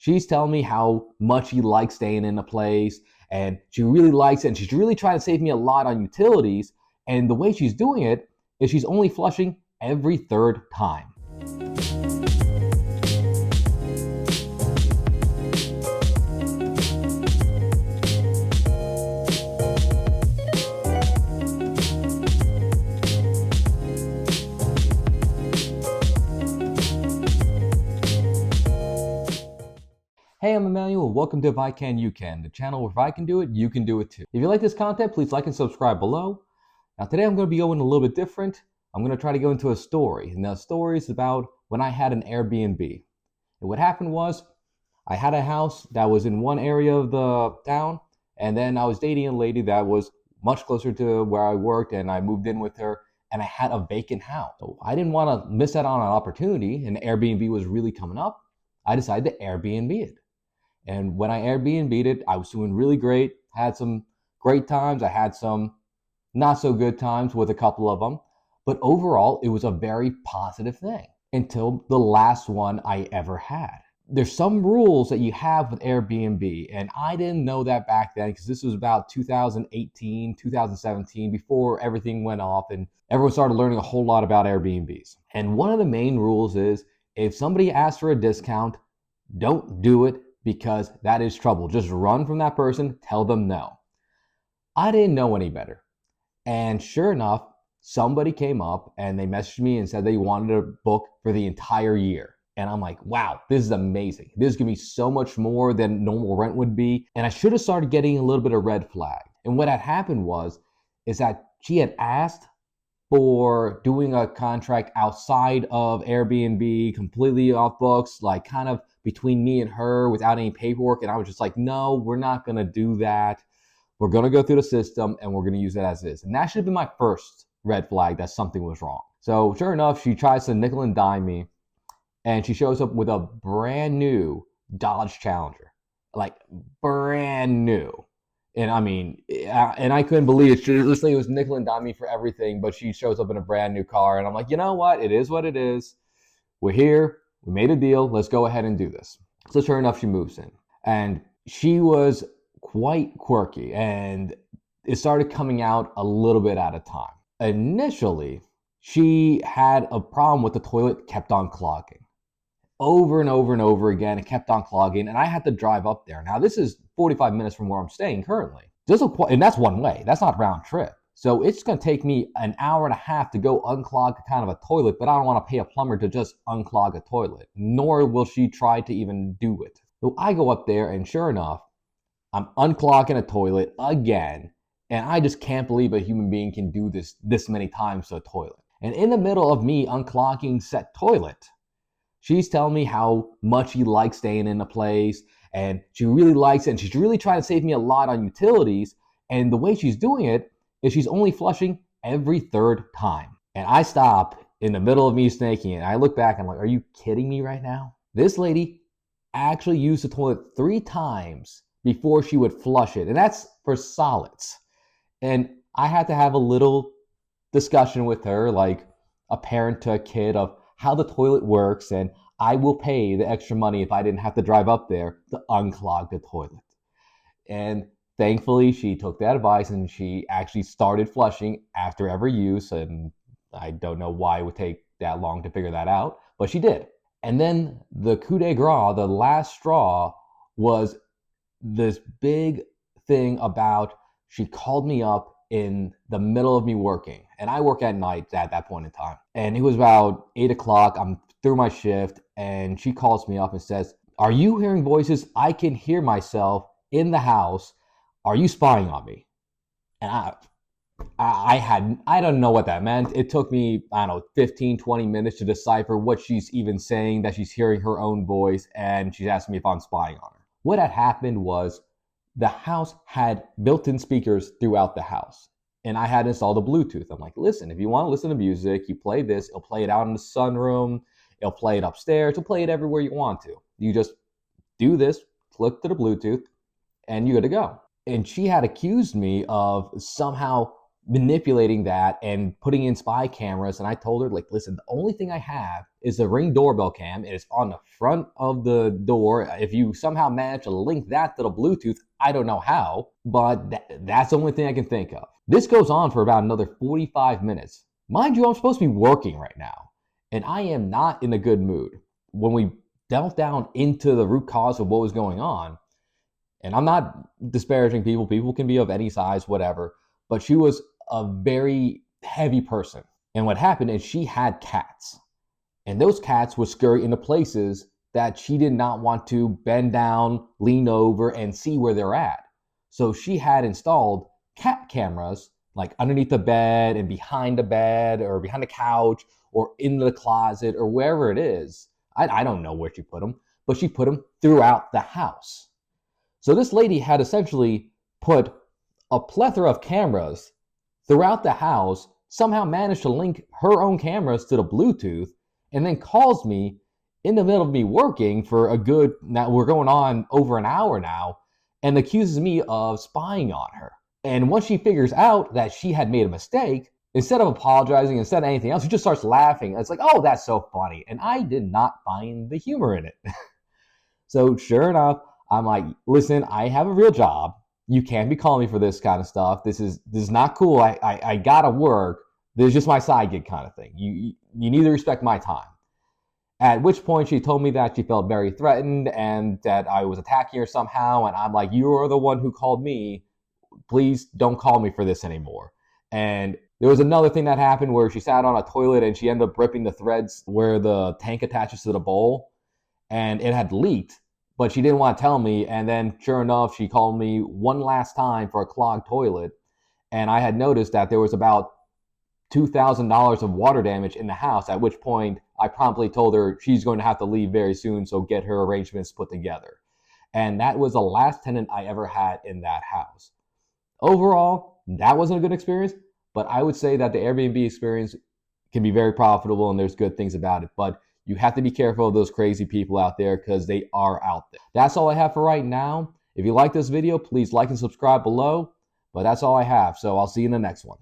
She's telling me how much she likes staying in the place and she really likes it and she's really trying to save me a lot on utilities. And the way she's doing it is she's only flushing every third time. Hey, I'm Emmanuel. Welcome to IfICanYouCan, the channel where if I can do it, you can do it too. If you like this content, please like and subscribe below. Now today I'm going to be going a little bit different. I'm going to try to go into a story. And the story is about when I had an Airbnb. And what happened was I had a house that was in one area of the town, and then I was dating a lady that was much closer to where I worked, and I moved in with her, and I had a vacant house. So I didn't want to miss out on an opportunity, and Airbnb was really coming up. I decided to Airbnb it. And when I Airbnb'd it, I was doing really great. Had some great times. I had some not so good times with a couple of them. But overall, it was a very positive thing until the last one I ever had. There's some rules that you have with Airbnb, and I didn't know that back then because this was about 2018, 2017, before everything went off and everyone started learning a whole lot about Airbnbs. And one of the main rules is if somebody asks for a discount, don't do it, because that is trouble. Just run from that person, tell them no. I didn't know any better. And sure enough, somebody came up and they messaged me and said they wanted to book for the entire year. And I'm like, wow, this is amazing. This is gonna be so much more than normal rent would be. And I should have started getting a little bit of red flag. And what had happened is that she had asked for doing a contract outside of Airbnb, completely off books, like kind of between me and her without any paperwork. And I was just like, no, we're not going to do that. We're going to go through the system and we're going to use it as is. And that should have been my first red flag that something was wrong. So sure enough, she tries to nickel and dime me and she shows up with a brand new Dodge Challenger, like brand new. And I mean, and I couldn't believe it. This lady was nickel and diming me for everything, but she shows up in a brand new car. And I'm like, you know what? It is what it is. We're here. We made a deal. Let's go ahead and do this. So sure enough, she moves in. And she was quite quirky. And it started coming out a little bit at a time. Initially, she had a problem with the toilet kept on clogging. Over and over and over again, it kept on clogging. And I had to drive up there. Now, this is 45 minutes from where I'm staying currently. And that's one way. That's not round trip. So it's going to take me an hour and a half to go unclog kind of a toilet, but I don't want to pay a plumber to just unclog a toilet, nor will she try to even do it. So I go up there and sure enough, I'm unclogging a toilet again. And I just can't believe a human being can do this many times to a toilet. And in the middle of me unclogging said toilet, she's telling me how much she likes staying in the place and she really likes it and she's really trying to save me a lot on utilities. And the way she's doing it is she's only flushing every third time. And I stop in the middle of me snaking it. I look back and I'm like, are you kidding me right now? This lady actually used the toilet 3 times before she would flush it. And that's for solids. And I had to have a little discussion with her, like a parent to a kid, of how the toilet works, and I will pay the extra money if I didn't have to drive up there to unclog the toilet. And thankfully, she took that advice and she actually started flushing after every use. And I don't know why it would take that long to figure that out, but she did. And then the coup de grace, the last straw, was this big thing about she called me up in the middle of me working. And I work at night at that point in time. And it was about 8 o'clock. I'm through my shift and she calls me up and says, are you hearing voices? I can hear myself in the house. Are you spying on me? And I don't know what that meant. It took me, 15, 20 minutes to decipher what she's even saying, that she's hearing her own voice. And she's asking me if I'm spying on her. What had happened was the house had built-in speakers throughout the house. And I had installed a Bluetooth. I'm like, listen, if you want to listen to music, you play this. It'll play it out in the sunroom. It'll play it upstairs. It'll play it everywhere you want to. You just do this, click to the Bluetooth, and you're good to go. And she had accused me of somehow manipulating that and putting in spy cameras. And I told her, like, listen, the only thing I have is the Ring doorbell cam. It is on the front of the door. If you somehow manage to link that to the Bluetooth, I don't know how, but that's the only thing I can think of. This goes on for about another 45 minutes. Mind you, I'm supposed to be working right now, and I am not in a good mood. When we delved down into the root cause of what was going on, and I'm not disparaging people. People can be of any size, whatever. But she was a very heavy person. And what happened is she had cats. And those cats would scurry into places that she did not want to bend down, lean over, and see where they're at. So she had installed cat cameras like underneath the bed and behind the bed or behind the couch or in the closet or wherever it is. I don't know where she put them, but she put them throughout the house. So this lady had essentially put a plethora of cameras throughout the house, somehow managed to link her own cameras to the Bluetooth, and then calls me in the middle of me working for a good, now we're going on over an hour now, and accuses me of spying on her. And once she figures out that she had made a mistake, instead of apologizing, instead of anything else, she just starts laughing. It's like, oh, that's so funny. And I did not find the humor in it. So sure enough, I'm like, listen, I have a real job. You can't be calling me for this kind of stuff. This is not cool. I gotta work. This is just my side gig kind of thing. You need to respect my time. At which point she told me that she felt very threatened and that I was attacking her somehow. And I'm like, you are the one who called me. Please don't call me for this anymore. And there was another thing that happened where she sat on a toilet and she ended up ripping the threads where the tank attaches to the bowl, and it had leaked. But she didn't want to tell me, and then sure enough, she called me one last time for a clogged toilet, and I had noticed that there was about $2,000 of water damage in the house, at which point I promptly told her she's going to have to leave very soon, so get her arrangements put together. And that was the last tenant I ever had in that house. Overall, that wasn't a good experience, but I would say that the Airbnb experience can be very profitable, and there's good things about it, but you have to be careful of those crazy people out there because they are out there. That's all I have for right now. If you like this video, please like and subscribe below. But that's all I have. So I'll see you in the next one.